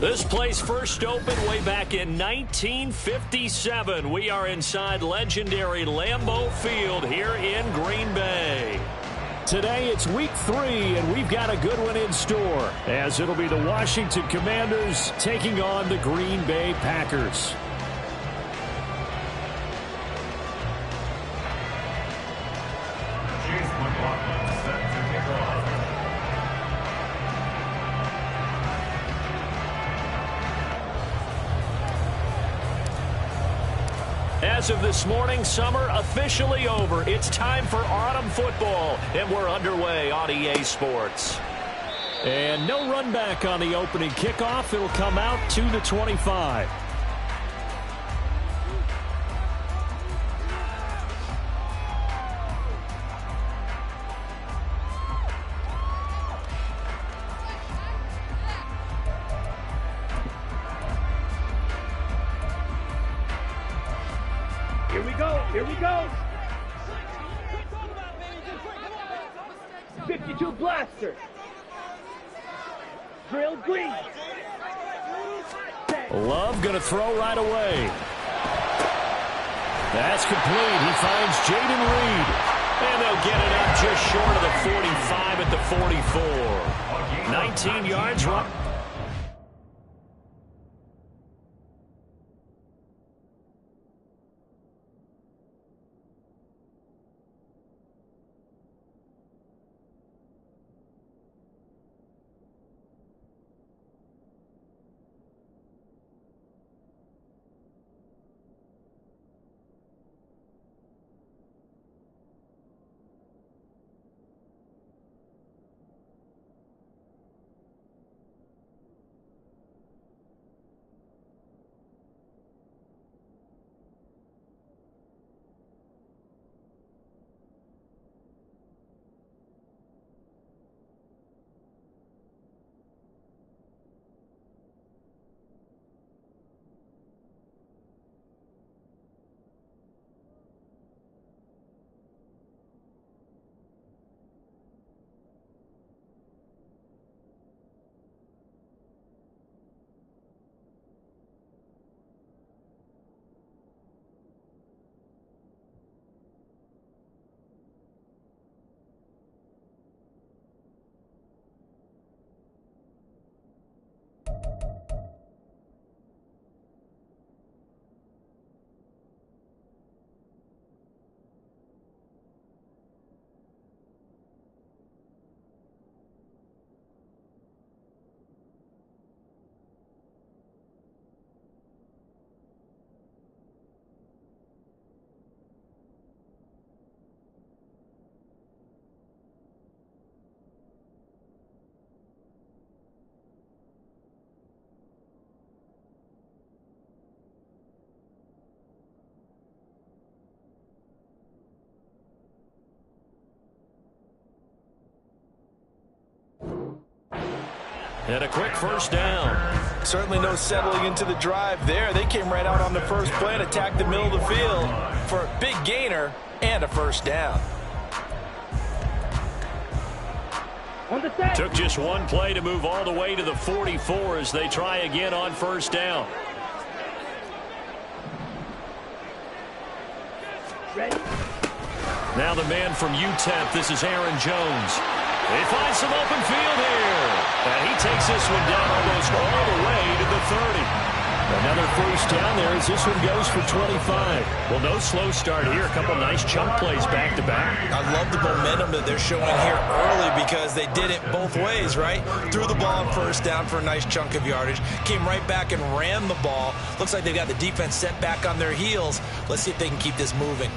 This place first opened way back in 1957. We are inside legendary Lambeau Field here in Green Bay. Today it's week 3, and we've got a good one in store, as it'll be the Washington Commanders taking on the Green Bay Packers. As of this morning, summer officially over. It's time for autumn football, and we're underway on EA Sports. And no run back on the opening kickoff. It'll come out to the 25. Here we go. 52 blaster. Drill green. Love going to throw right away. That's complete. He finds Jaden Reed. And they'll get it up just short of the 45 at the 44. 19 yards. And a quick first down. Certainly no settling into the drive there. They came right out on the first play and attacked the middle of the field for a big gainer and a first down. Took just one play to move all the way to the 44 as they try again on first down. Ready? Now the man from UTEP, this is Aaron Jones. They find some open field here. And he takes this one down almost all the way to the 30. Another first down there as this one goes for 25. Well, no slow start here. A couple nice chunk plays back to back. I love the momentum that they're showing here early because they did it both ways, right? Threw the ball on first down for a nice chunk of yardage. Came right back and ran the ball. Looks like they've got the defense set back on their heels. Let's see if they can keep this moving.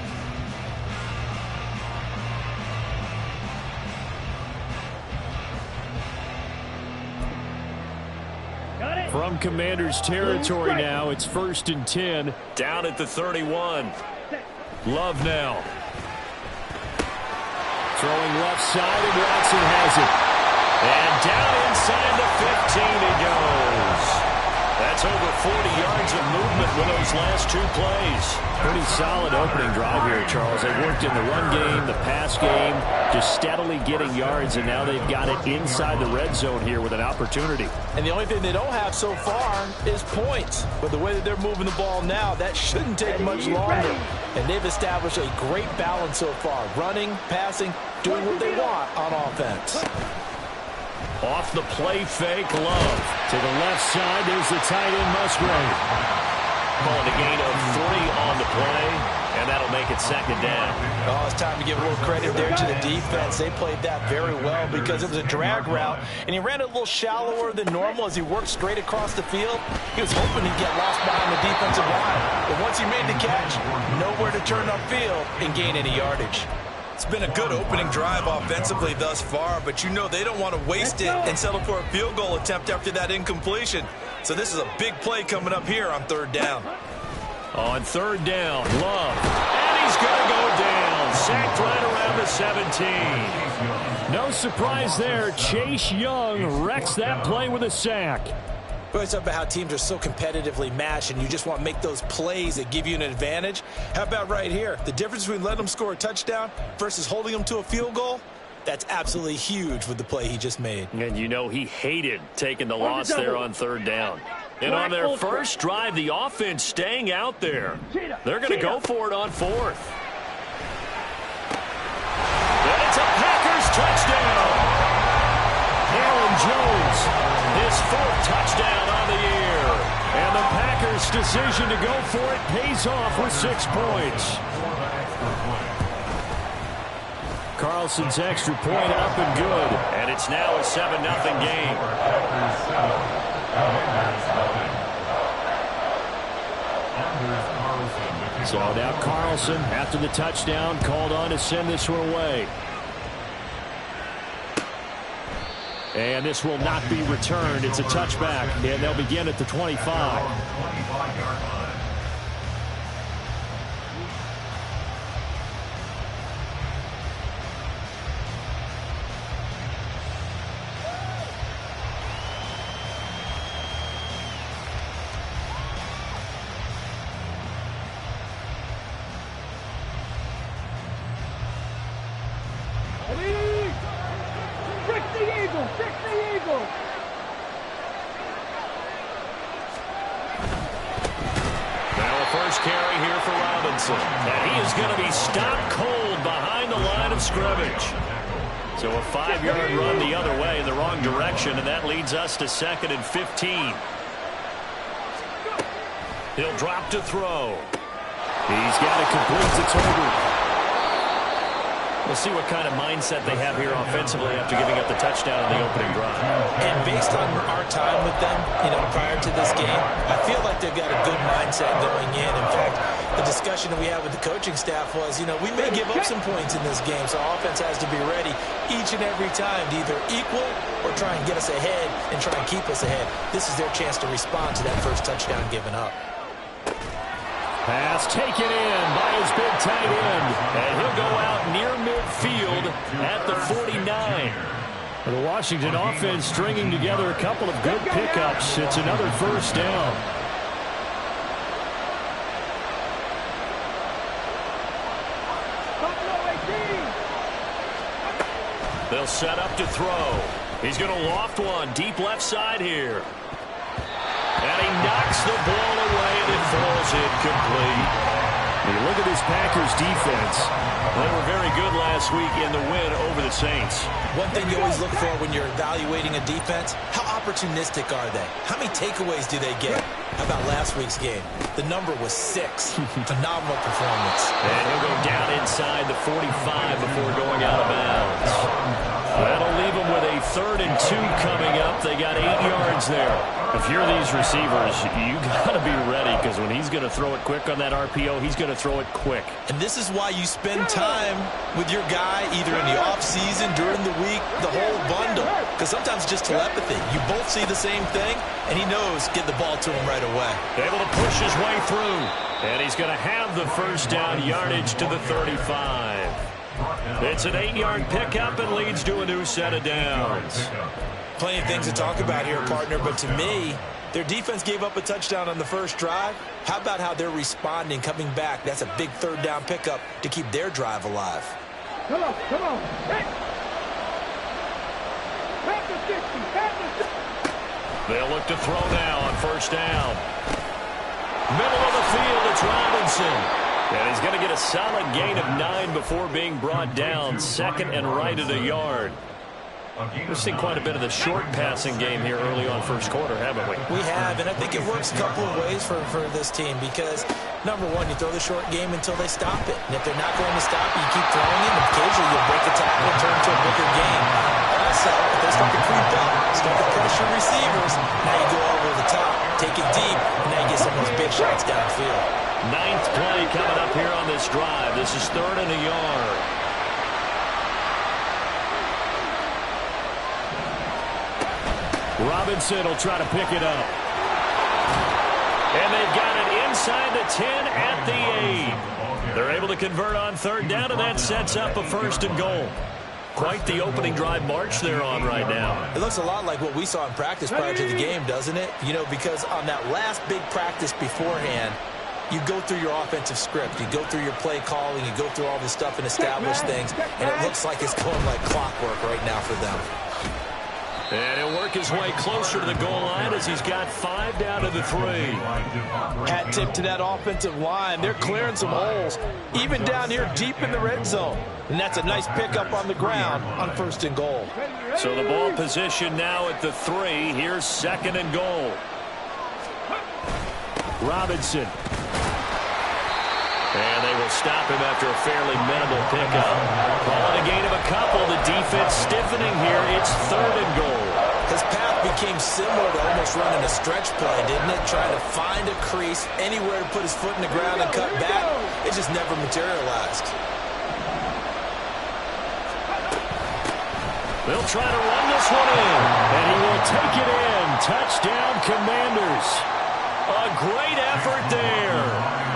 From Commanders territory now, it's 1st and 10. Down at the 31. Love now. Throwing left side, and Watson has it. And down inside the 15 he goes. That's over 40 yards of movement for those last 2 plays. Pretty solid opening drive here, Charles. They worked in the run game, the pass game, just steadily getting yards, and now they've got it inside the red zone here with an opportunity. And the only thing they don't have so far is points. But the way that they're moving the ball now, that shouldn't take much longer. And they've established a great balance so far. Running, passing, doing what they want on offense. Off the play fake, Love. To the left side, there's the tight end, Musgrave. Calling a gain of 3 on the play, and that'll make it 2nd down. Oh, it's time to give a little credit there to the defense. They played that very well because it was a drag route, and he ran it a little shallower than normal as he worked straight across the field. He was hoping he'd get lost behind the defensive line, but once he made the catch, nowhere to turn upfield and gain any yardage. It's been a good opening drive offensively thus far, but you know they don't want to waste it and settle for a field goal attempt after that incompletion. So this is a big play coming up here on 3rd down. On 3rd down, Love. And he's going to go down. Sacked right around the 17. No surprise there. Chase Young wrecks that play with a sack. We always talk about how teams are so competitively matched and you just want to make those plays that give you an advantage. How about right here? The difference between letting them score a touchdown versus holding them to a field goal? That's absolutely huge with the play he just made. And you know he hated taking the loss there on 3rd down. And on their first drive, the offense staying out there. They're going to go for it on 4th. And it's a Packers touchdown. Aaron Jones, his 4th touchdown on the year. And the Packers' decision to go for it pays off with 6 points. Carlson's extra point up and good. And it's now a 7-0 game. So now Carlson, after the touchdown, called on to send this one away. And this will not be returned. It's a touchback, and they'll begin at the 25. And he is going to be stopped cold behind the line of scrimmage. So a 5-yard run the other way in the wrong direction, and that leads us to 2nd and 15. He'll drop to throw. He's got it complete to Tolbert. We'll see what kind of mindset they have here offensively after giving up the touchdown in the opening drive. And based on our time with them, prior to this game, I feel like they've got a good mindset going in. In fact, the discussion that we had with the coaching staff was, we may give up some points in this game, so our offense has to be ready each and every time to either equal or try and get us ahead and try and keep us ahead. This is their chance to respond to that first touchdown given up. Pass taken in by his big tight end. And he'll go out near midfield at the 49. The Washington offense stringing together a couple of good pickups. It's another 1st down. They'll set up to throw. He's going to loft one deep left side here. And he knocks the ball away, and it falls incomplete. You look at this Packers defense. They were very good last week in the win over the Saints. One thing you always look for when you're evaluating a defense, how opportunistic are they? How many takeaways do they get? How about last week's game? The number was 6. Phenomenal performance. And he'll go down inside the 45 before going out of bounds. That'll leave them with a 3rd and 2 coming up. They got 8 yards there. If you're these receivers, you got to be ready, because when he's going to throw it quick on that RPO, he's going to throw it quick. And this is why you spend time with your guy either in the offseason, during the week, the whole bundle. Because sometimes it's just telepathy. You both see the same thing, and he knows get the ball to him right away. Able to push his way through. And he's going to have the 1st down yardage to the 35. It's an 8-yard pickup and leads to a new set of downs. Plenty of things to talk about here, partner, but to me, Their defense gave up a touchdown on the first drive. How about how they're responding, coming back? That's a big third down pickup to keep their drive alive. Come on, come on. Hey. Back to 60, back to 60. They'll look to throw now on first down. Middle of the field, it's Robinson. And he's going to get a solid gain of 9 before being brought down. Second and right at a yard. We've seen quite a bit of the short passing game here early on first quarter, haven't we? We have, and I think it works a couple of ways for this team because, number one, you throw the short game until they stop it. And if they're not going to stop it, you keep throwing it, and occasionally you'll break a tackle and turn into a bigger game. Also, if they start to creep up, start to pressure receivers, now you go over the top, take it deep, and now you get some of those big shots downfield. 9th play coming up here on this drive. This is 3rd and a yard. Robinson will try to pick it up. And they've got it inside the 10 at the 8. They're able to convert on 3rd down, and that sets up a 1st and goal. Quite the opening drive march they're on right now. It looks a lot like what we saw in practice prior to the game, doesn't it? You know, because on that last big practice beforehand, you go through your offensive script. You go through your play calling. You go through all this stuff and establish things. And it looks like it's going like clockwork right now for them. And he'll work his way closer to the goal line as he's got 5 down to the 3. Hat tip to that offensive line. They're clearing some holes, even down here deep in the red zone. And that's a nice pickup on the ground on 1st and goal. So the ball position now at the 3. Here's 2nd and goal. Robinson. And they will stop him after a fairly minimal pickup. Calling a gain of a couple. The defense stiffening here. It's 3rd and goal. His path became similar to almost running a stretch play, didn't it? Trying to find a crease, anywhere to put his foot in the ground and cut back. It just never materialized. They'll try to run this one in. And he will take it in. Touchdown, Commanders. A great effort there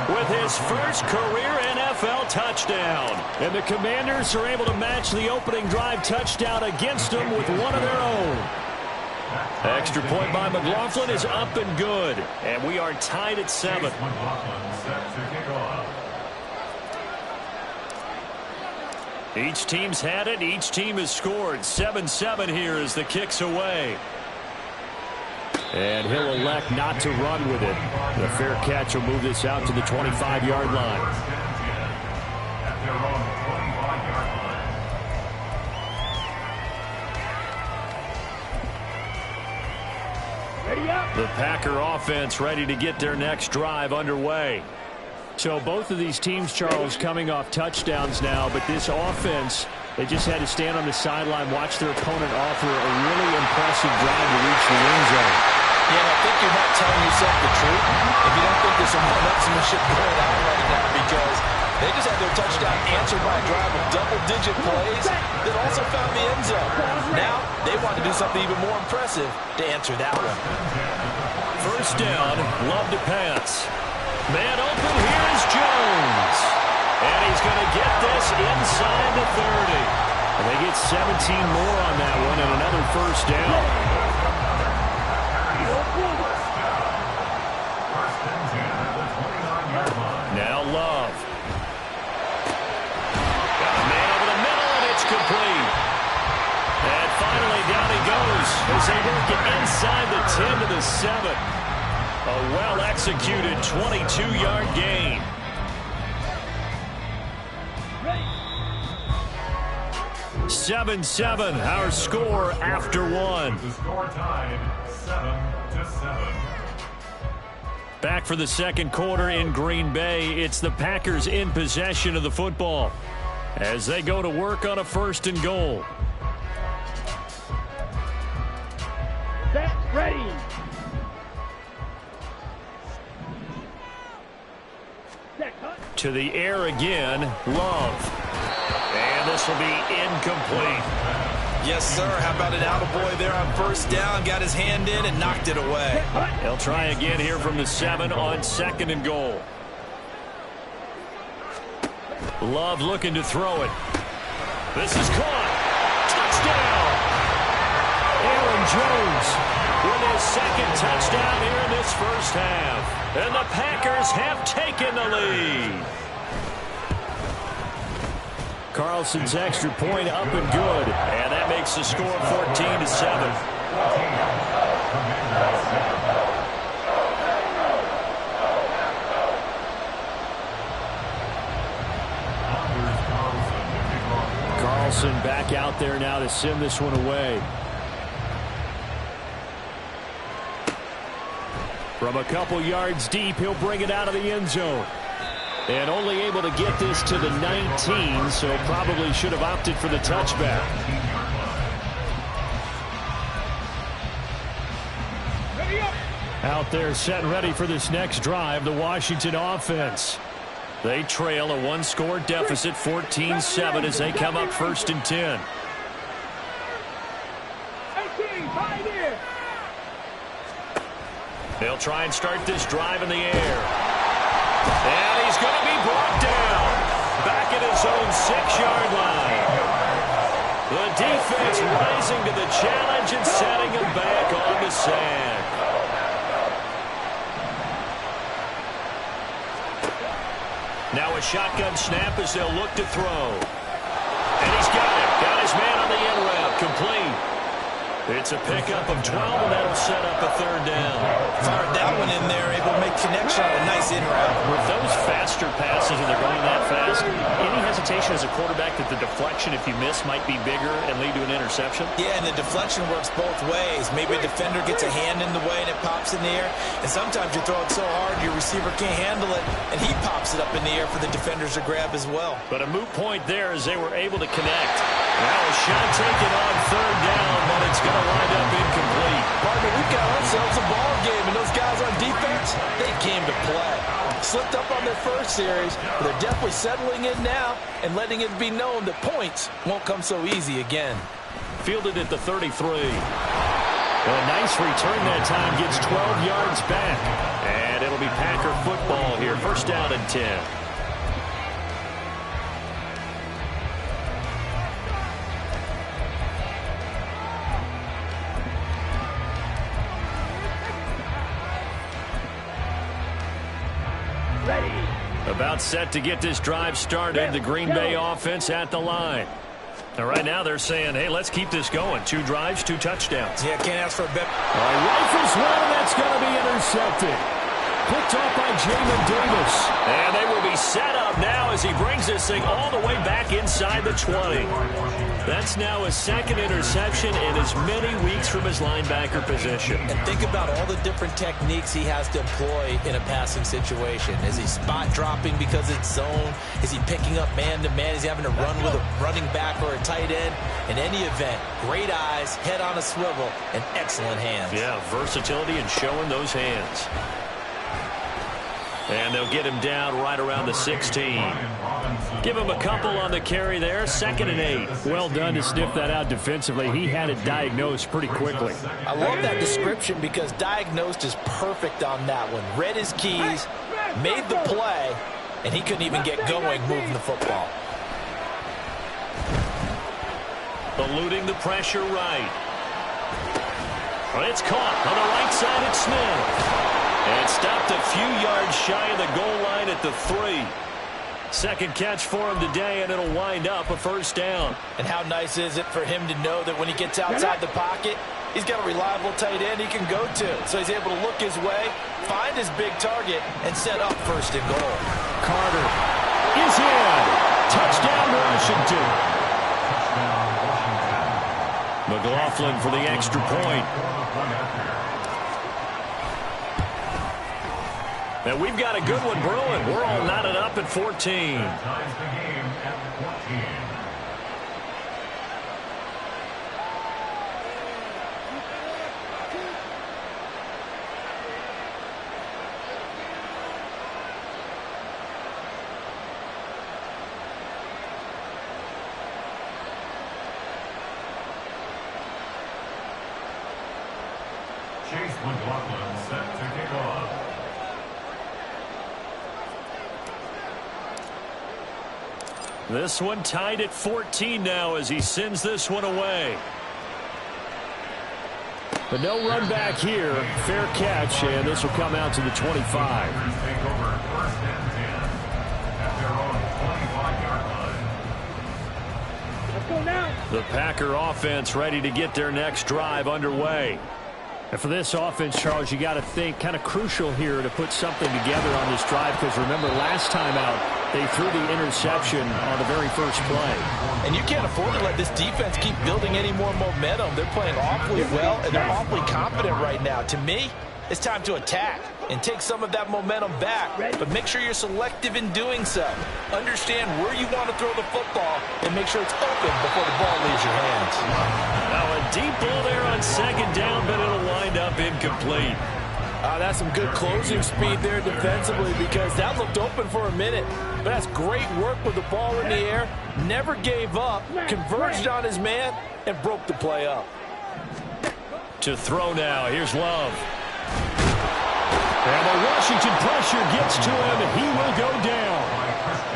with his first career NFL touchdown. And the Commanders are able to match the opening drive touchdown against them with one of their own. Extra point by McLaughlin is up and good. And we are tied at 7. Each team's had it. Each team has scored. 7-7 here as the kick's away. And he'll elect not to run with it. The fair catch will move this out to the 25-yard line. Ready up. The Packer offense ready to get their next drive underway. So both of these teams, Charles, coming off touchdowns now, but this offense, they just had to stand on the sideline, watch their opponent offer a really impressive drive to reach the end zone. Yeah, I think you're not telling yourself the truth if you don't think there's some one-upsmanship going on right now, because they just had their touchdown answered by a drive of double-digit plays that also found the end zone. Now they want to do something even more impressive to answer that one. 1st down, Love to pass. Man open, here's Jones. And he's going to get this inside the 30. And they get 17 more on that one and another 1st down. Now Love. Got a man over the middle, and it's complete. And finally down he goes as they work it inside the 10 to the 7. A well-executed 22-yard gain. Ready. 7-7, our score after 1. The score tied 7-7. Back for the 2nd quarter in Green Bay. It's the Packers in possession of the football as they go to work on a 1st and goal. Set. Ready. To the air again, Love. And this will be incomplete. Yes, sir. How about an attaboy there on 1st down? Got his hand in and knocked it away. They'll try again here from the 7 on 2nd and goal. Love looking to throw it. This is caught. Touchdown! Aaron Jones with his 2nd touchdown here first half. And the Packers have taken the lead. Carlson's extra point up and good. And that makes the score 14-7. Carlson back out there now to send this one away. From a couple yards deep, he'll bring it out of the end zone. And only able to get this to the 19, so probably should have opted for the touchback. Out there set and ready for this next drive, the Washington offense. They trail a one-score deficit, 14-7, as they come up 1st and 10. They'll try and start this drive in the air. And he's going to be brought down. Back at his own 6-yard line. The defense rising to the challenge and setting him back on the sand. Now a shotgun snap as they'll look to throw. And he's got it. Got his man on the end route. Complete. It's a pickup of 12, and that'll set up a 3rd down. Fired that one in there, able to make connection on a nice in route. With those faster passes, and they're going that fast, any hesitation as a quarterback that the deflection, if you miss, might be bigger and lead to an interception? Yeah, and the deflection works both ways. Maybe a defender gets a hand in the way and it pops in the air, and sometimes you throw it so hard your receiver can't handle it, and he pops it up in the air for the defenders to grab as well. But a moot point there as they were able to connect. Now a shot taken on 3rd down, but it's going to wind up incomplete. Partner, we've got ourselves a ball game, and those guys on defense, they came to play. Slipped up on their first series, but they're definitely settling in now and letting it be known that points won't come so easy again. Fielded at the 33. A nice return that time, gets 12 yards back. And it'll be Packer football here, 1st down and 10. About set to get this drive started. The Green Bay offense at the line. And right now they're saying, hey, let's keep this going. 2 drives, 2 touchdowns. Yeah, can't ask for a better. Rifles one, and that's going to be intercepted. Picked off by Jamin Davis. And they will be set up now as he brings this thing all the way back inside the 20. That's now his 2nd interception in as many weeks from his linebacker position. And think about all the different techniques he has to employ in a passing situation. Is he spot dropping because it's zone? Is he picking up man-to-man? Is he having to run with a running back or a tight end? In any event, great eyes, head on a swivel, and excellent hands. Yeah, versatility and showing those hands. And they'll get him down right around the 16. Give him a couple on the carry there. 2nd and 8. Well done to sniff that out defensively. He had it diagnosed pretty quickly. I love that description because diagnosed is perfect on that one. Read his keys, made the play, and he couldn't even get going moving the football. Eluding the pressure right. It's caught on the right side at Smith. And stopped a few yards shy of the goal line at the 3. 2nd catch for him today, and it'll wind up a 1st down. And how nice is it for him to know that when he gets outside the pocket, he's got a reliable tight end he can go to. So he's able to look his way, find his big target, and set up 1st and goal. Carter is in. Touchdown, Washington. McLaughlin for the extra point. And we've got a good one brewing. We're all knotted up at 14. Ties the game at 14. Chase McLaughlin set to kick off. This one tied at 14 now as he sends this one away. But no run back here. Fair catch, and this will come out to the 25. Take over 1st and 10 at their own 25-yard line. Let's go now. The Packer offense ready to get their next drive underway. And for this offense, Charles, you got to think kind of crucial here to put something together on this drive, because remember last time out they threw the interception on the very first play. And you can't afford to let this defense keep building any more momentum. They're playing awfully well, and they're awfully confident right now. To me, it's time to attack and take some of that momentum back, but make sure you're selective in doing so. Understand where you want to throw the football and make sure it's open before the ball leaves your hands. Now a deep ball there on 2nd down, but it'll wind up incomplete. That's some good closing speed there defensively, because that looked open for a minute. But that's great work with the ball in the air. Never gave up, converged on his man, and broke the play up. To throw now, here's Love. And the Washington pressure gets to him, and he will go down.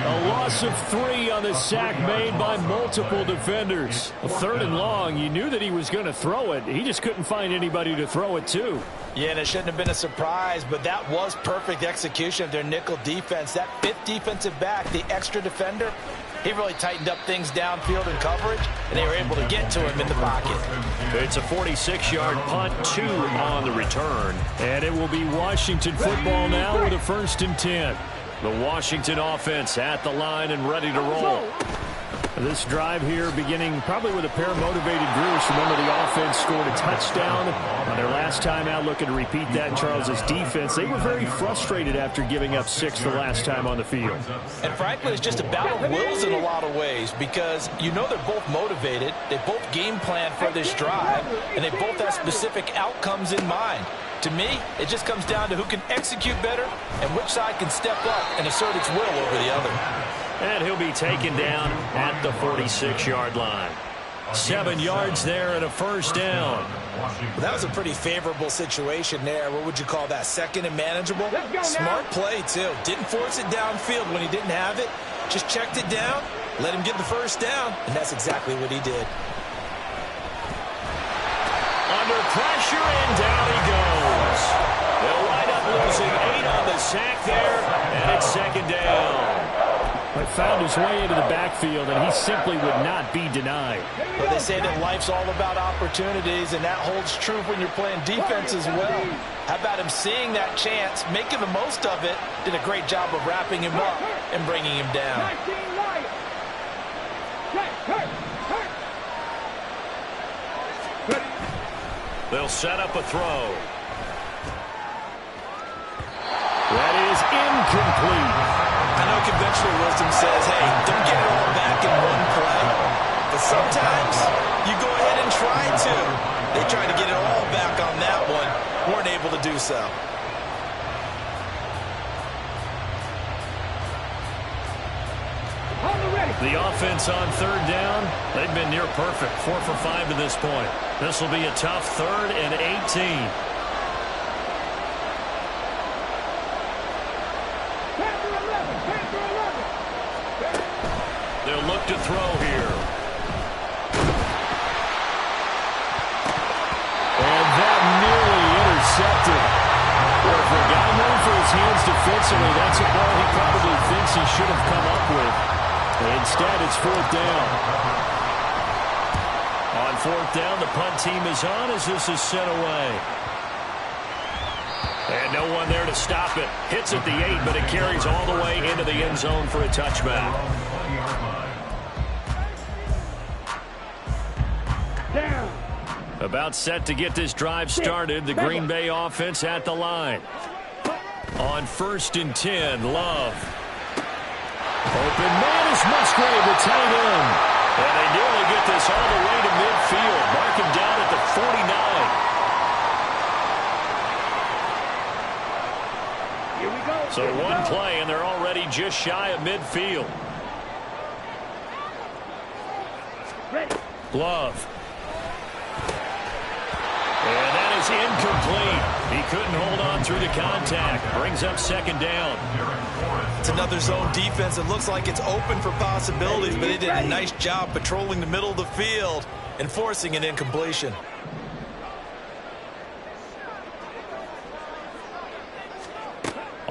A loss of 3 on the sack made by multiple defenders. A 3rd and long, you knew that he was going to throw it. He just couldn't find anybody to throw it to. Yeah, and it shouldn't have been a surprise, but that was perfect execution of their nickel defense. That 5th defensive back, the extra defender, he really tightened up things downfield in coverage, and they were able to get to him in the pocket. It's a 46-yard punt, 2 on the return. And it will be Washington football now with a 1st and 10. The Washington offense at the line and ready to roll. This drive here beginning probably with a pair of motivated groups. Remember, the offense scored a touchdown on their last time out. Looking to repeat that in Charles's defense. They were very frustrated after giving up 6 the last time on the field. And frankly, it's just a battle of wills in a lot of ways, because you know they're both motivated. They both game plan for this drive, and they both have specific outcomes in mind. To me, it just comes down to who can execute better and which side can step up and assert its will over the other. And he'll be taken down at the 46-yard line. 7 yards there and a 1st down. Well, that was a pretty favorable situation there. What would you call that? 2nd and manageable? Smart play, too. Didn't force it downfield when he didn't have it. Just checked it down, let him get the 1st down, and that's exactly what he did. Under pressure, and down he goes. They'll wind up losing 8 on the sack there, and it's 2nd down. But found his way into the backfield, and he simply would not be denied. But they say that life's all about opportunities, and that holds true when you're playing defense as well. How about him seeing that chance, making the most of it, did a great job of wrapping him up and bringing him down. They'll set up a throw. That is incomplete. I know conventional wisdom says, hey, don't get it all back in one play. But sometimes you go ahead and try to. They tried to get it all back on that one. Weren't able to do so. The offense on 3rd down, they've been near perfect. 4 for 5 to this point. This will be a tough 3rd and 18. They'll look to throw here. And that nearly intercepted. Well, for a guy known for his hands defensively, that's a ball he probably thinks he should have come up with. Instead, it's 4th down. On 4th down, the punt team is on as this is sent away. And no one there to stop it. Hits at the 8, but it carries all the way into the end zone for a touchback. Down. About set to get this drive started. The Green Bay offense at the line. On 1st and 10, Love. Open man is Musgrave, the tight end. And they nearly get this all the way to midfield. Mark him down at the 49. Here we go. So one play, and they're already just shy of midfield. Ready. Love. And that is incomplete. He couldn't hold on through the contact. Brings up 2nd down. It's another zone defense. It looks like it's open for possibilities, but they did a nice job patrolling the middle of the field and forcing an incompletion.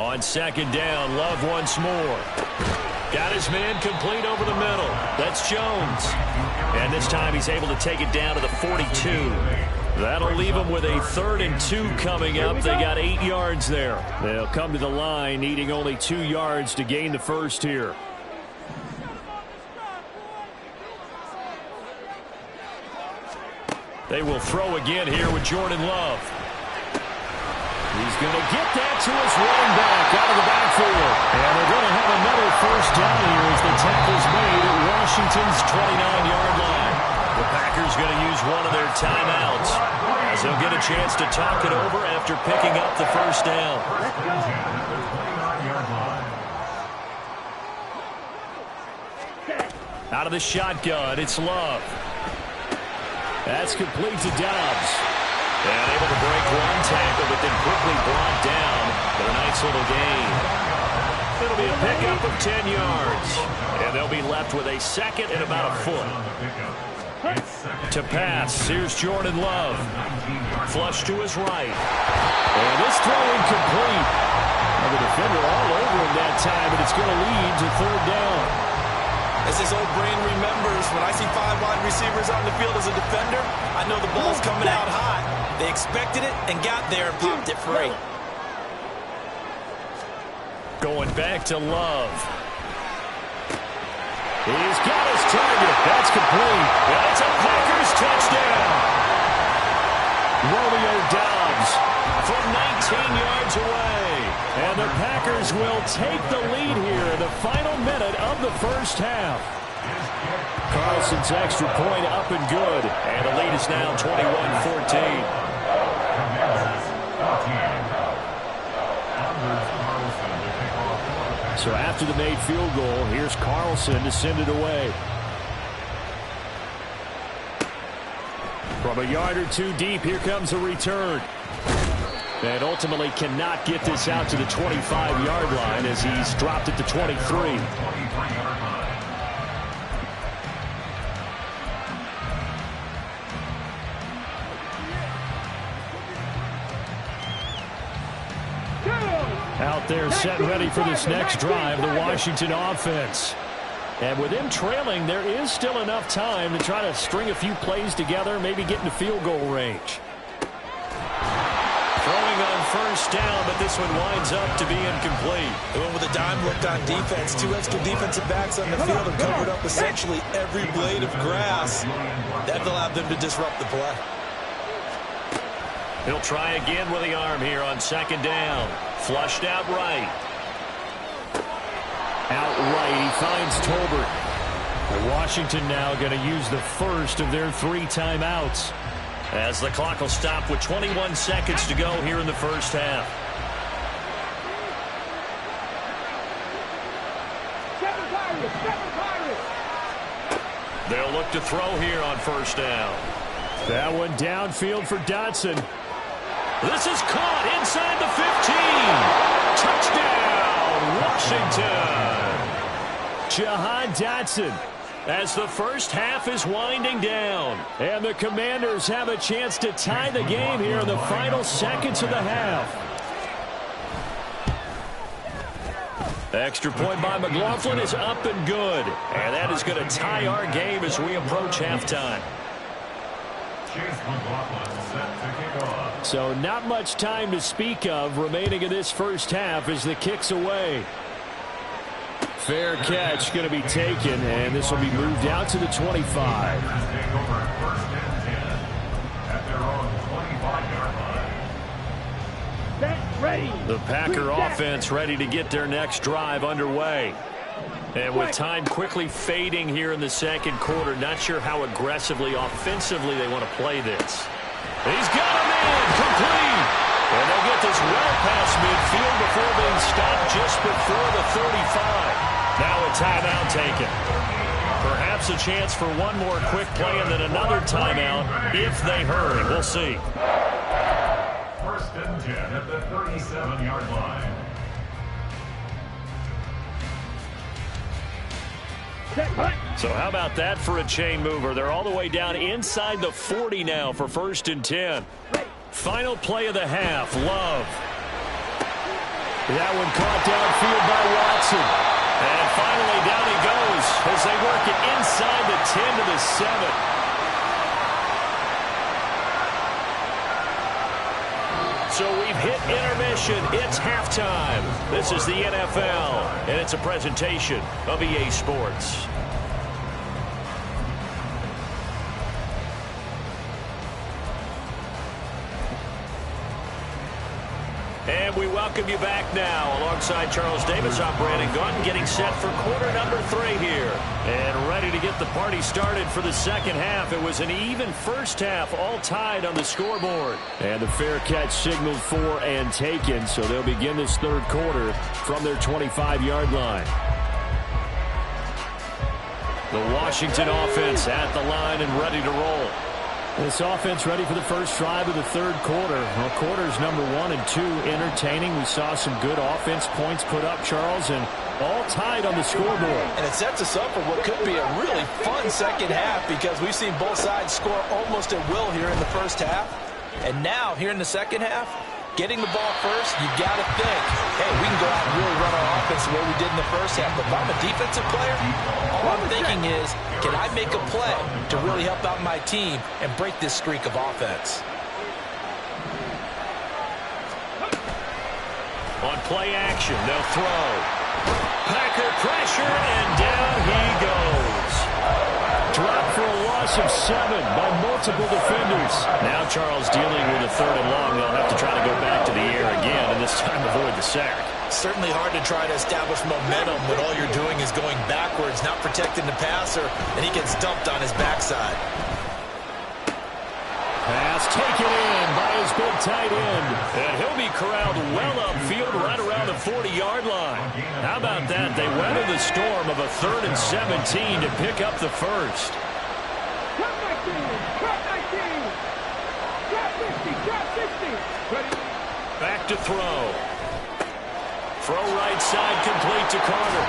On second down, Love once more. Got his man complete over the middle. That's Jones. And this time he's able to take it down to the 42. That'll leave them with a 3rd and 2 coming up. They got 8 yards there. They'll come to the line needing only 2 yards to gain the first here. They will throw again here with Jordan Love. He's going to get that to his running back out of the backfield. And they're going to have another first down here as the tackle's made at Washington's 29-yard line. The Packers going to use one of their timeouts as they'll get a chance to talk it over after picking up the first down. Out of the shotgun, it's Love. That's complete to Dobbs. And able to break one tackle, but then quickly brought down for a nice little gain. It'll be a pickup of 10 yards. And they'll be left with a 2nd and about a foot. To pass, here's Jordan Love. Flush to his right. And this throw incomplete. And the defender all over him that time, but it's going to lead to 3rd down. As his old brain remembers, when I see 5 wide receivers on the field as a defender, I know the ball's coming out hot. They expected it and got there and popped it free. Going back to Love. He's got his target. That's complete. That's a Packers touchdown. Romeo Dobbs from 19 yards away. And the Packers will take the lead here in the final minute of the first half. Carlson's extra point up and good. And the lead is now 21-14. So after the made field goal, here's Carlson to send it away. From a yard or 2 deep, here comes a return. And ultimately cannot get this out to the 25-yard line as he's dropped it to 23. Out there set ready for this next drive, the Washington offense. And with them trailing, there is still enough time to try to string a few plays together, maybe get into field goal range. Throwing on first down, but this one winds up to be incomplete. They went with a dime look on defense. 2 extra defensive backs on the field and covered up essentially every blade of grass. That allowed them to disrupt the play. He'll try again with the arm here on second down. Flushed out right. Out right, he finds Tolbert. Washington now going to use the first of their 3 timeouts, as the clock will stop with 21 seconds to go here in the first half. They'll look to throw here on first down. That one downfield for Dotson. This is caught inside the 15. Touchdown, Washington. Jahan Dotson, as the first half is winding down. And the Commanders have a chance to tie the game here in the final seconds of the half. Extra point by McLaughlin is up and good. And that is going to tie our game as we approach halftime. So not much time to speak of remaining in this first half as the kick's away. Fair catch going to be taken, and this will be moved out to the 25. The Packer offense ready to get their next drive underway. And with time quickly fading here in the second quarter, not sure how aggressively, offensively they want to play this. He's got a man complete. And they'll get this well past midfield before being stopped just before the 35. Now a timeout taken. Perhaps a chance for one more quick play and then another timeout if they hurry. We'll see. First and 10 at the 37-yard line. So how about that for a chain mover? They're all the way down inside the 40 now for first and 10. Final play of the half, Love. That one caught downfield by Watson. And finally down he goes as they work it inside the 10 to the 7. So we've hit intermission. It's halftime. This is the NFL, and it's a presentation of EA Sports. And we welcome you back now. Alongside Charles Davis, I'm Brandon Gaudin, getting set for quarter number 3 here. And ready to get the party started for the second half. It was an even first half, all tied on the scoreboard. And the fair catch signaled for and taken, so they'll begin this third quarter from their 25-yard line. The Washington offense at the line and ready to roll. This offense ready for the first drive of the third quarter. Well, quarters number 1 and 2 entertaining. We saw some good offense points put up, Charles, and all tied on the scoreboard. And it sets us up for what could be a really fun second half because we've seen both sides score almost at will here in the first half. And now, here in the second half, getting the ball first, you got to think, hey, we can go out and really run our offense the way we did in the first half. But if I'm a defensive player, all I'm thinking is, can I make a play to really help out my team and break this streak of offense? On play action, they'll throw. Packer pressure, and down he goes. Dropped for a loss of 7 by multiple defenders. Now Charles dealing with a third and long. They'll have to try to go back to the air again, and this time avoid the sack. Certainly hard to try to establish momentum when all you're doing is going backwards, not protecting the passer, and he gets dumped on his backside. Pass taken in by his big tight end. And he'll be corralled well upfield right around the 40-yard line. How about that? They weather the storm of a 3rd and 17 to pick up the first. Cut 19! Cut 19! Drop 50! Drop 60! Ready? Back to throw. Throw right side complete to Carter.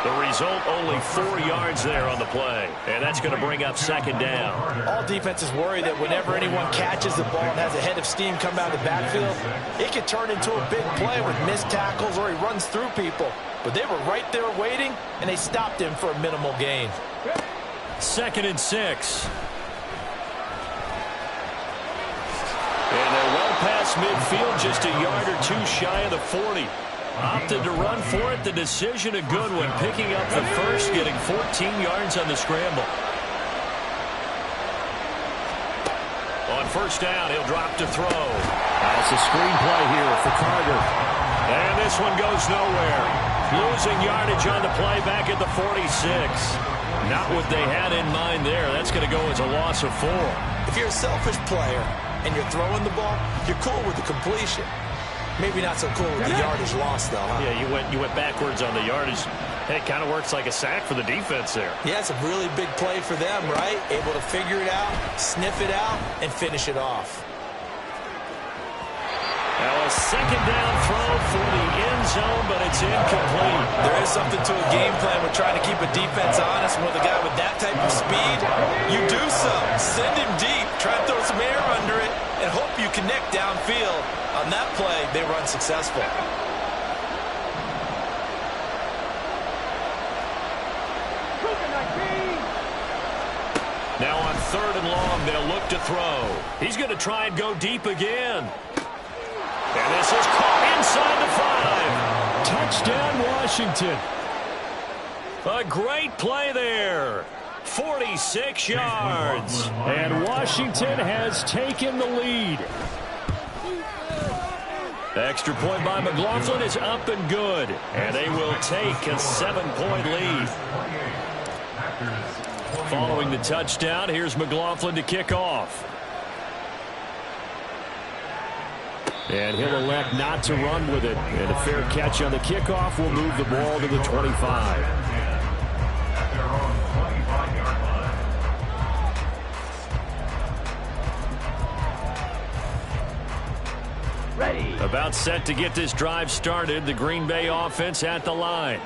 The result, only 4 yards there on the play. And that's going to bring up second down. All defenses worry that whenever anyone catches the ball and has a head of steam come out of the backfield, it can turn into a big play with missed tackles or he runs through people. But they were right there waiting, and they stopped him for a minimal gain. 2nd and 6. And they're well past midfield, just a yard or 2 shy of the 40. Opted to run for it. The decision a good one. Picking up the first, getting 14 yards on the scramble. On first down, he'll drop to throw. That's a screenplay here for Carter. And this one goes nowhere. Losing yardage on the play back at the 46. Not what they had in mind there. That's going to go as a loss of 4. If you're a selfish player and you're throwing the ball, you're cool with the completion. Maybe not so cool with the yardage loss, though, huh? Yeah, you went backwards on the yardage. Hey, it kind of works like a sack for the defense there. Yeah, it's a really big play for them, right? Able to figure it out, sniff it out, and finish it off. Now a second down throw for the end zone, but it's incomplete. There is something to a game plan with trying to keep a defense honest. With a guy with that type of speed, you do something. Send him deep. Try to throw some air under it and hope you connect downfield. On that play, they were unsuccessful. Now on 3rd and long, they'll look to throw. He's going to try and go deep again. And this is caught inside the 5. Touchdown, Washington. A great play there. 46 yards. And Washington has taken the lead. The extra point by McLaughlin is up and good. And they will take a 7-point lead. Following the touchdown, here's McLaughlin to kick off. And he'll elect not to run with it. And a fair catch on the kickoff will move the ball to the 25. Ready. About set to get this drive started. The Green Bay offense at the line.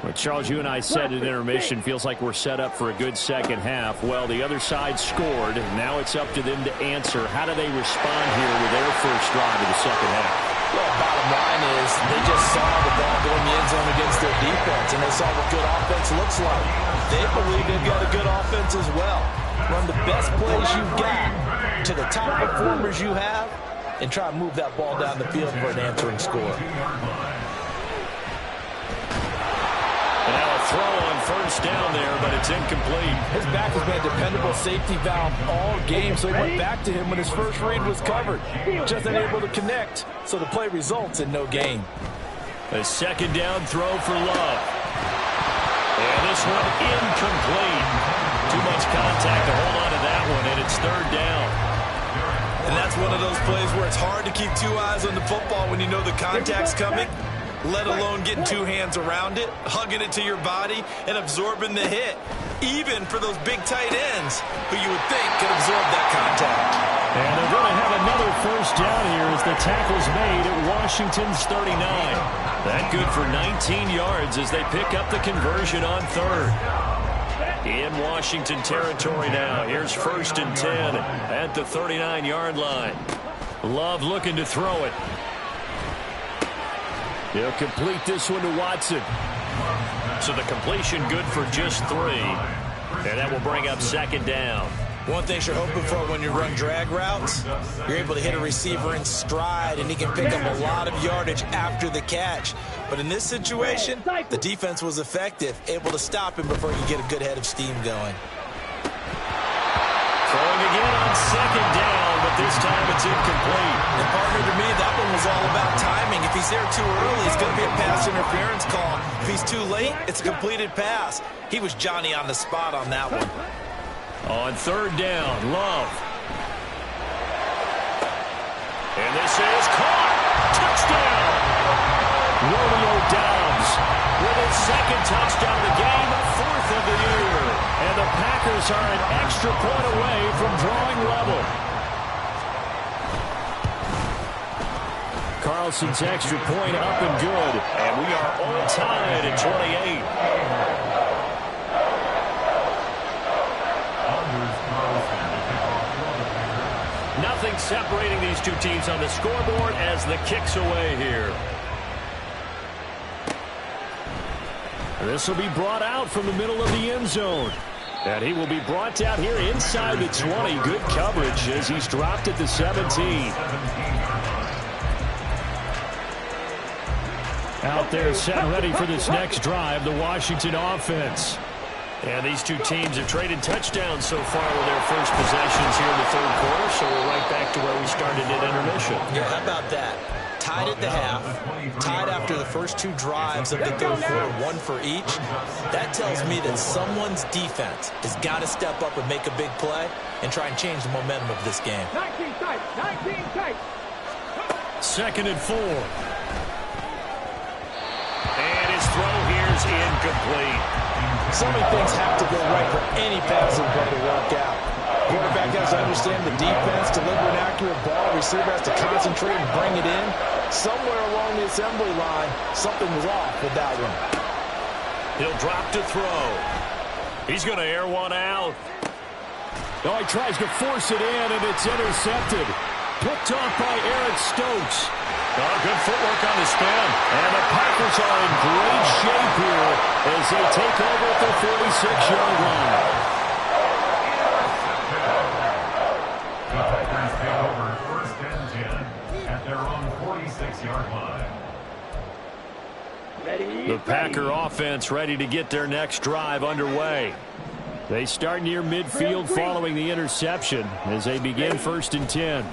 Well, Charles, you and I said at intermission, feels like we're set up for a good second half. Well, the other side scored. Now it's up to them to answer. How do they respond here with their first drive of the second half? Well, bottom line is they just saw the ball go in the end zone against their defense, and they saw what good offense looks like. They believe they've got a good offense as well. Run the best plays you've got to the top performers you have, and try to move that ball down the field for an answering score. And now a throw on first down there, but it's incomplete. His back has been a dependable safety valve all game, so he went back to him when his first read was covered. Just unable to connect, so the play results in no gain. A second down throw for Love. And this one incomplete. Too much contact to hold on to that one, and it's third down. And that's one of those plays where it's hard to keep two eyes on the football when you know the contact's coming, let alone getting two hands around it, hugging it to your body, and absorbing the hit, even for those big tight ends who you would think could absorb that contact. And they're going to have another first down here as the tackle's made at Washington's 39. That good for 19 yards as they pick up the conversion on third. In Washington territory now. Here's first and 10 at the 39-yard line. Love looking to throw it. He'll complete this one to Watson. So the completion good for just 3. And that will bring up second down. One thing you're hoping for when you run drag routes, you're able to hit a receiver in stride, and he can pick up a lot of yardage after the catch. But in this situation, the defense was effective, able to stop him before he could get a good head of steam going. Throwing again on second down, but this time it's incomplete. And partner, to me, that one was all about timing. If he's there too early, it's going to be a pass interference call. If he's too late, it's a completed pass. He was Johnny on the spot on that one. On third down, Love. And this is caught. Touchdown. Romeo Doubs with his second touchdown of the game, a 4th of the year. And the Packers are an extra point away from drawing level. Carlson's extra point up and good. And we are all tied at 28. Nothing separating these two teams on the scoreboard as the kick's away here. This will be brought out from the middle of the end zone. And he will be brought out here inside the 20. Good coverage as he's dropped at the 17. Out there set and ready for this next drive, the Washington offense. And these two teams have traded touchdowns so far with their first possessions here in the third quarter, so we're right back to where we started at intermission. Yeah, how about that? Tied at the half, tied after the first 2 drives of the third quarter, 1 for each. That tells me that someone's defense has got to step up and make a big play and try and change the momentum of this game. 19 tight, 19 tight. Second and 4. And his throw here is incomplete. So many things have to go right for any passing play to work out. Quarterback has to understand the defense, deliver an accurate ball. Receiver has to concentrate and bring it in. Somewhere along the assembly line, something was off with that one. He'll drop to throw. He's going to air one out. Oh, he tries to force it in, and it's intercepted. Picked off by Eric Stokes. Oh, good footwork on the spin. And the Packers are in great shape here as they take over at the 46-yard line. The Packers take over first and 10 at their own 46-yard line. The Packer offense ready to get their next drive underway. They start near midfield following the interception as they begin first and 10.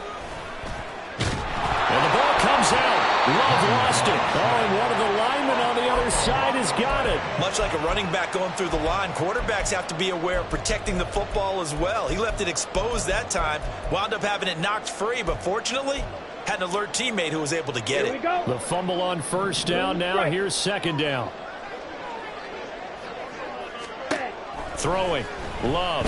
And the ball comes out. Love lost it. Oh, and one of the linemen on the other side has got it. Much like a running back going through the line, quarterbacks have to be aware of protecting the football as well. He left it exposed that time, wound up having it knocked free, but fortunately, had an alert teammate who was able to get it. The fumble on first down now. Here's second down. Throwing. Love.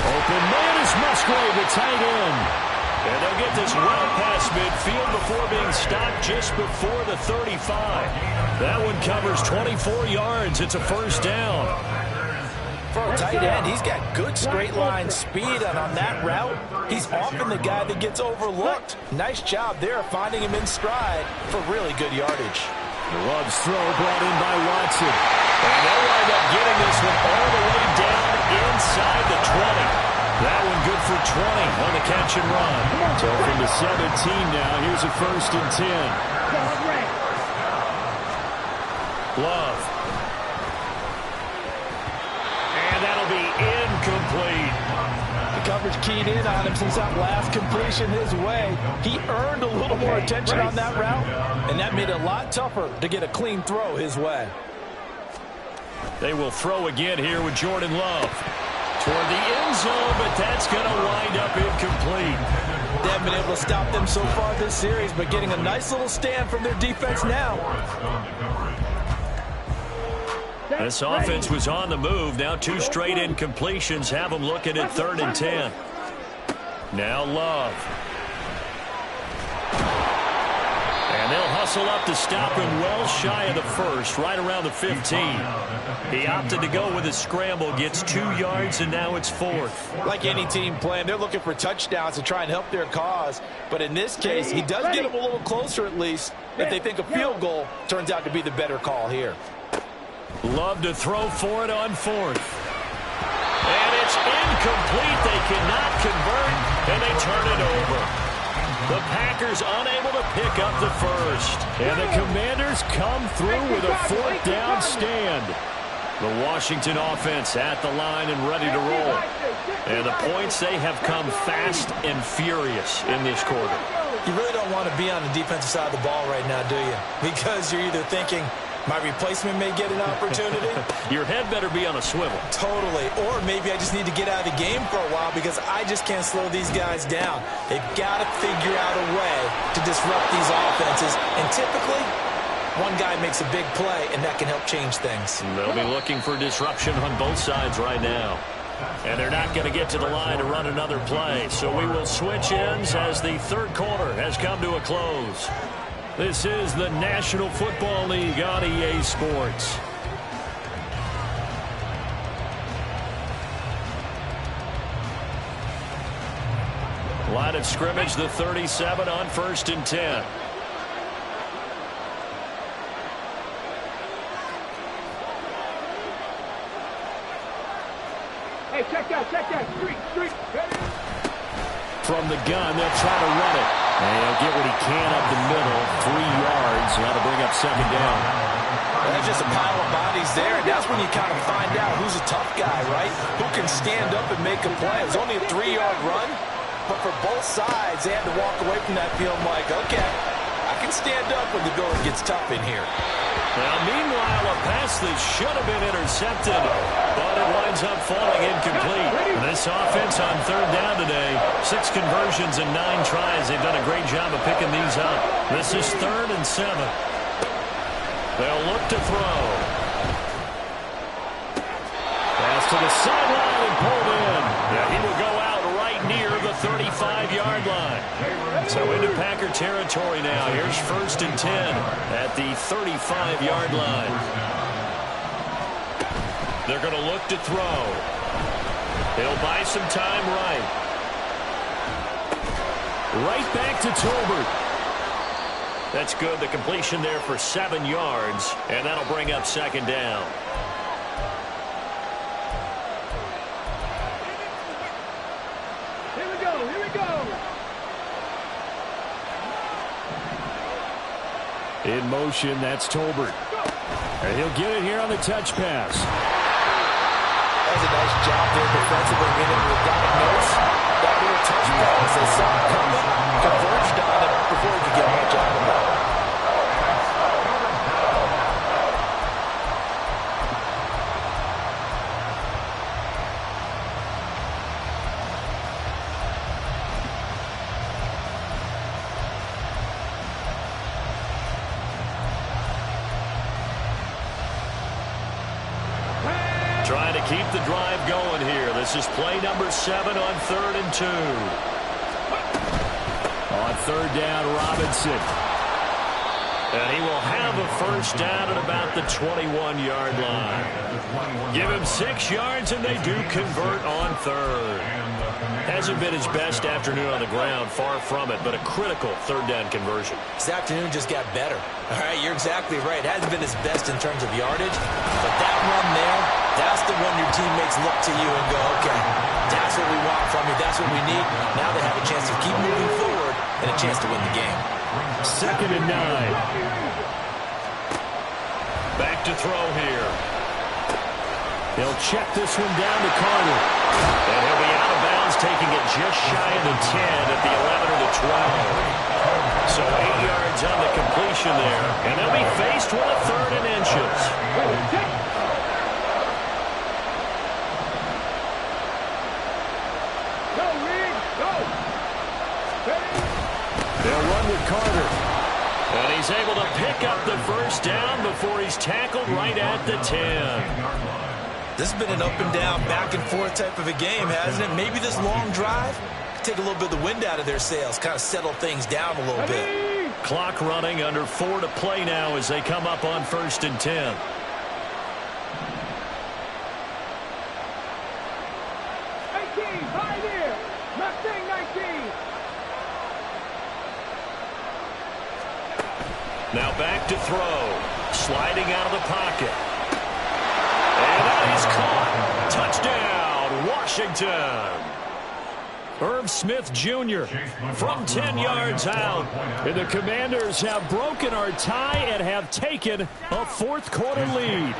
Open man is Musgrave, the tight end. And they'll get this well past midfield before being stopped just before the 35. That one covers 24 yards. It's a first down. for a tight end, he's got good straight line speed, and on that route, he's often the guy that gets overlooked. Nice job there finding him in stride for really good yardage. Love's throw brought in by Watson. And they'll wind up getting this one all the way down inside the 20. That one good for 20 on the catch and run. So from the 17 now, here's a 1st and 10. Love. And that'll be incomplete. The coverage keyed in on him since that last completion his way. He earned a little more attention on that route, and that made it a lot tougher to get a clean throw his way. They will throw again here with Jordan Love. Toward the end zone, but that's going to wind up incomplete. They haven't been able to stop them so far this series, but getting a nice little stand from their defense now. This offense was on the move. Now 2 straight incompletions have them looking at 3rd and 10. Now Love. And they'll hustle up to stop him well shy of the 1st, right around the 15. He opted to go with a scramble, gets 2 yards, and now it's 4th. Like any team playing, they're looking for touchdowns to try and help their cause. But in this case, he does get them a little closer at least if they think a field goal turns out to be the better call here. Love to throw for it on 4th. And it's incomplete. They cannot convert, and they turn it over. The Packers unable to pick up the 1st. And the Commanders come through with a 4th down stand. The Washington offense at the line and ready to roll. And the points, they have come fast and furious in this quarter. You really don't want to be on the defensive side of the ball right now, do you? Because you're either thinking, my replacement may get an opportunity. Your head better be on a swivel. Totally. Or maybe I just need to get out of the game for a while because I just can't slow these guys down. They've got to figure out a way to disrupt these offenses. And typically, one guy makes a big play, and that can help change things. They'll be looking for disruption on both sides right now. And they're not going to get to the line to run another play. So we will switch ends as the 3rd quarter has come to a close. This is the National Football League on EA Sports. Line of scrimmage, the 37 on 1st and 10. Hey, check that, street. From the gun, they'll try to run it. And he'll get what he can up the middle, 3 yards. That'll bring up 2nd down. There's just a pile of bodies there, and that's when you kind of find out who's a tough guy, right? Who can stand up and make a play. It was only a 3-yard run, but for both sides, they had to walk away from that field like, okay, I can stand up when the going gets tough in here. Now, meanwhile, a pass that should have been intercepted, but it winds up falling incomplete. This offense on 3rd down today, 6 conversions and 9 tries. They've done a great job of picking these up. This is 3rd and 7. They'll look to throw. Pass to the sideline and pulled in. Yeah, he will go out right near the 35-yard line. So into Packer territory now. Here's 1st and 10 at the 35-yard line. They're going to look to throw. He'll buy some time right. Right back to Tolbert. That's good. The completion there for 7 yards, and that'll bring up 2nd down. Here we go. In motion, that's Tolbert. And he'll get it here on the touch pass. That was a nice job there defensively, getting the diagnose. That little touch pass, they saw it coming, converged on it before he could get much out of it. Trying to keep the drive going here. This is play number 7 on 3rd and 2. On 3rd down, Robinson. And he will have a first down at about the 21-yard line. Give him 6 yards, and they do convert on third. Hasn't been his best afternoon on the ground, far from it, but a critical third down conversion. This afternoon just got better. All right, you're exactly right. It hasn't been his best in terms of yardage, but that run there, that's the one your teammates look to you and go, okay, that's what we want from you. That's what we need. Now they have a chance to keep moving forward and a chance to win the game. 2nd and 9. Back to throw here. They'll check this one down to Carter. And he'll be out of bounds, taking it just shy of the 10 at the 11 or the 12. So 8 yards on the completion there. And they'll be faced with a 3rd and inches. Go, Reed, go. They'll run with Carter. And he's able to pick up the first down before he's tackled right at the 10. This has been an up-and-down, back-and-forth type of a game, hasn't it? Maybe this long drive take a little bit of the wind out of their sails, kind of settle things down a little bit. Clock running, under 4 to play now as they come up on 1st and 10. 19, right here. Mustang 19. Now back to throw. Sliding out of the pocket. And that is caught. Touchdown, Washington. Irv Smith Jr. from 10 yards out. And the Commanders have broken our tie and have taken a 4th quarter lead.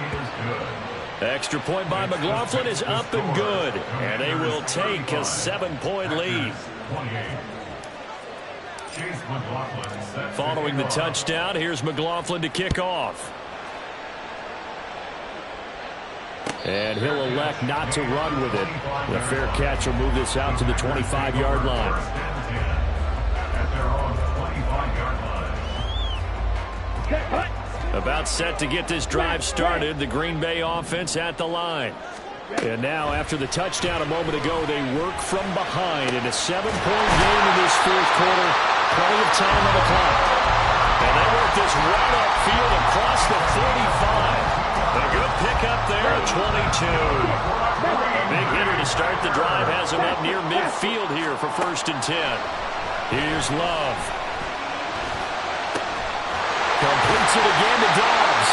Extra point by McLaughlin is up and good. And they will take a 7-point lead. Following the touchdown, here's McLaughlin to kick off. And he'll elect not to run with it. The fair catch will move this out to the 25-yard line. About set to get this drive started. The Green Bay offense at the line. And now, after the touchdown a moment ago, they work from behind in a 7-point game in this 4th quarter. Plenty of time on the clock. And they work this right upfield across the 45. A good pickup there at 22. A big hitter to start the drive has him up near midfield here for 1st and 10. Here's Love. Completes it again to Dobbs.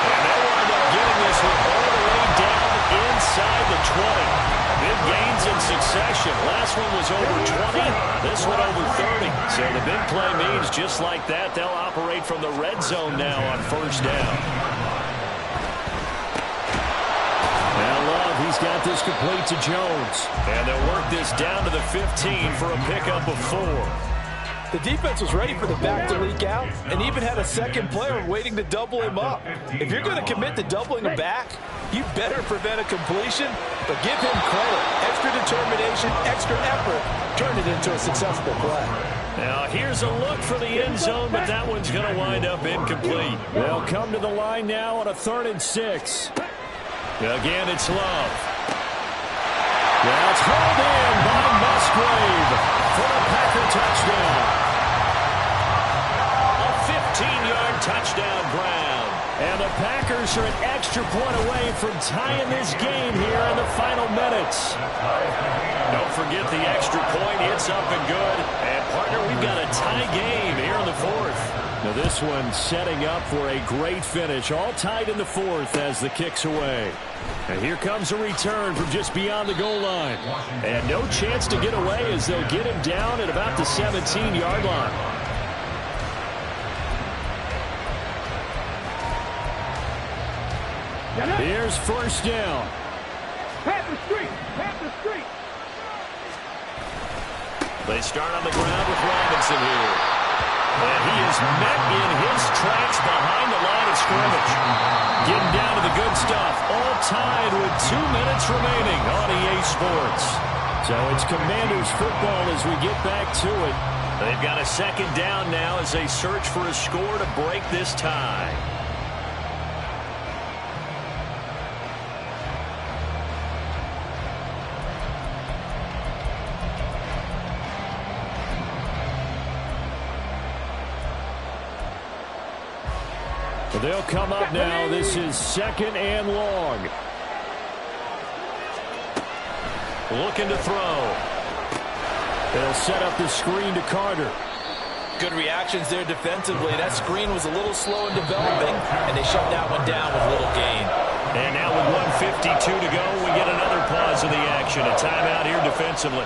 And they wind up getting this one all the way down inside the 20. Big gains in succession. Last one was over 20. This one over 30. So the big play means just like that, they'll operate from the red zone now on 1st down. He's got this complete to Jones. And they'll work this down to the 15 for a pickup of 4. The defense was ready for the back to leak out and even had a second player waiting to double him up. If you're going to commit to doubling a back, you better prevent a completion, but give him credit. Extra determination, extra effort, turned it into a successful play. Now here's a look for the end zone, but that one's going to wind up incomplete. They'll come to the line now on a 3rd and 6. Again, it's Love. That's hauled in by Musgrave for a Packer touchdown. A 15-yard touchdown ground. And the Packers are an extra point away from tying this game here in the final minutes. Don't forget the extra point. It's up and good. And, partner, we've got a tie game here in the 4th. Now this one setting up for a great finish. All tied in the 4th as the kick's away. And here comes a return from just beyond the goal line. And no chance to get away as they'll get him down at about the 17-yard line. Here's 1st down. Panther Street, Panther Street. They start on the ground with Robinson here. And he is met in his tracks behind the line of scrimmage. Getting down to the good stuff. All tied with 2 minutes remaining on EA Sports. So it's Commanders football as we get back to it. They've got a 2nd down now as they search for a score to break this tie. They'll come up now. This is 2nd and long. Looking to throw. They'll set up the screen to Carter. Good reactions there defensively. That screen was a little slow in developing, and they shut that one down with little gain. And now with 1:52 to go, we get another pause in the action. A timeout here defensively.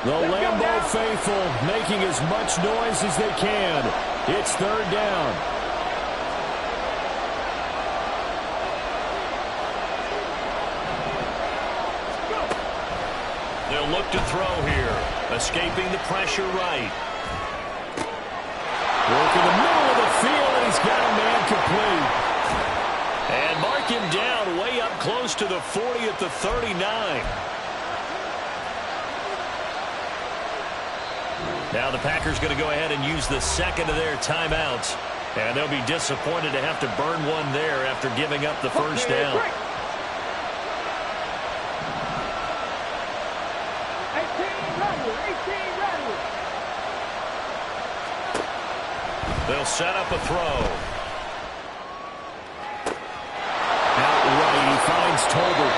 The Lambeau faithful making as much noise as they can. It's 3rd down. They'll look to throw here. Escaping the pressure right. Work in the middle of the field, and he's got a man complete. And mark him down way up close to the 40 at the 39. Now the Packers going to go ahead and use the 2nd of their timeouts. And they'll be disappointed to have to burn one there after giving up the first down. 18 ready. They'll set up a throw. Out right, he finds Tolbert.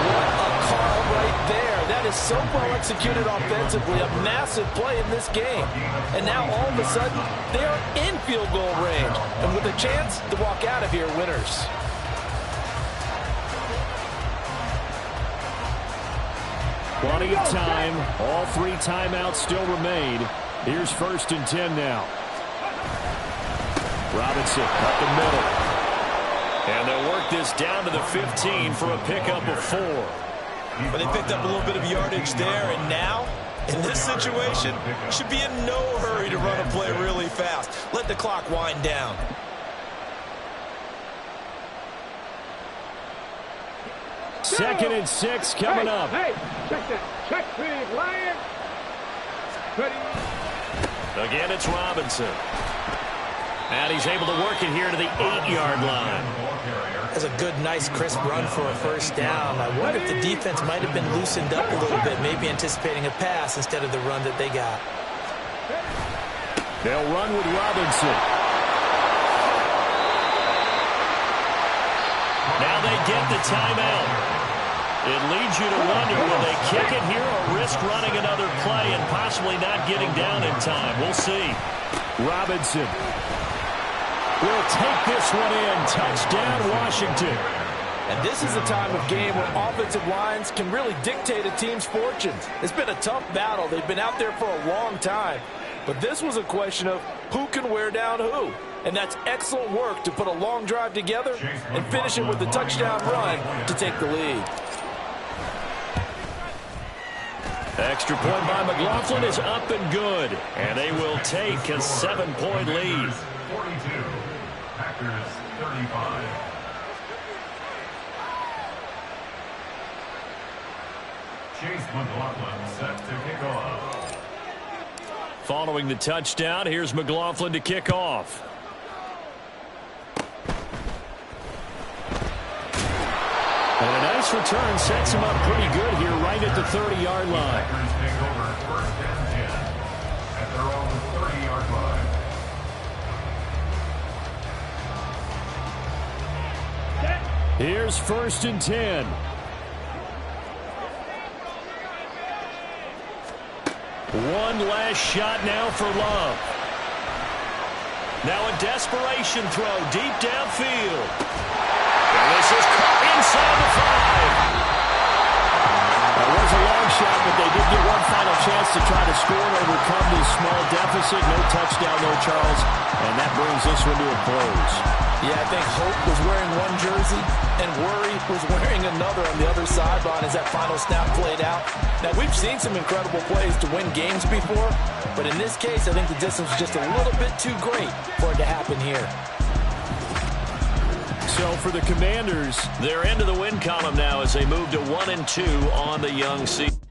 What a call right there. That is so well executed offensively. A massive play in this game. And now all of a sudden, they are in field goal range. And with a chance to walk out of here winners. Plenty of time. All 3 timeouts still remain. Here's 1st and 10 now. Robinson up the middle. And they'll work this down to the 15 for a pickup of 4. But they picked up a little bit of yardage there, and now, in this situation, should be in no hurry to run a play really fast. Let the clock wind down. Second and 6 coming up. Hey, check that. Check big, Lion. Ready. Again, it's Robinson. And he's able to work it here to the 8-yard line. That's a good, nice, crisp run for a first down. I wonder if the defense might have been loosened up a little bit, maybe anticipating a pass instead of the run that they got. They'll run with Robinson. Now they get the timeout. It leads you to wonder, will they kick it here or risk running another play and possibly not getting down in time? We'll see. Robinson will take this one in. Touchdown, Washington. And this is a time of game where offensive lines can really dictate a team's fortunes. It's been a tough battle. They've been out there for a long time. But this was a question of who can wear down who. And that's excellent work to put a long drive together and finish it with a touchdown run to take the lead. Extra point by McLaughlin is up and good. And they will take a 7-point lead. 42, Packers 35. Chase McLaughlin set to kick off. Following the touchdown, here's McLaughlin to kick off. And a nice return sets him up pretty good here right at the 30-yard line. Packers take over 1st and 10 at their own 30-yard line. Here's 1st and 10. One last shot now for Love. Now a desperation throw deep downfield. And this is caught inside the 5. That was a long shot, but they did get one final chance to try to score and overcome this small deficit. No touchdown there, Charles. And that brings this one to a close. Yeah, I think hope was wearing one jersey and worry was wearing another on the other sideline as that final snap played out. Now, we've seen some incredible plays to win games before, but in this case, I think the distance was just a little bit too great for it to happen here. So for the Commanders, they're into the win column now as they move to 1-2 on the young season.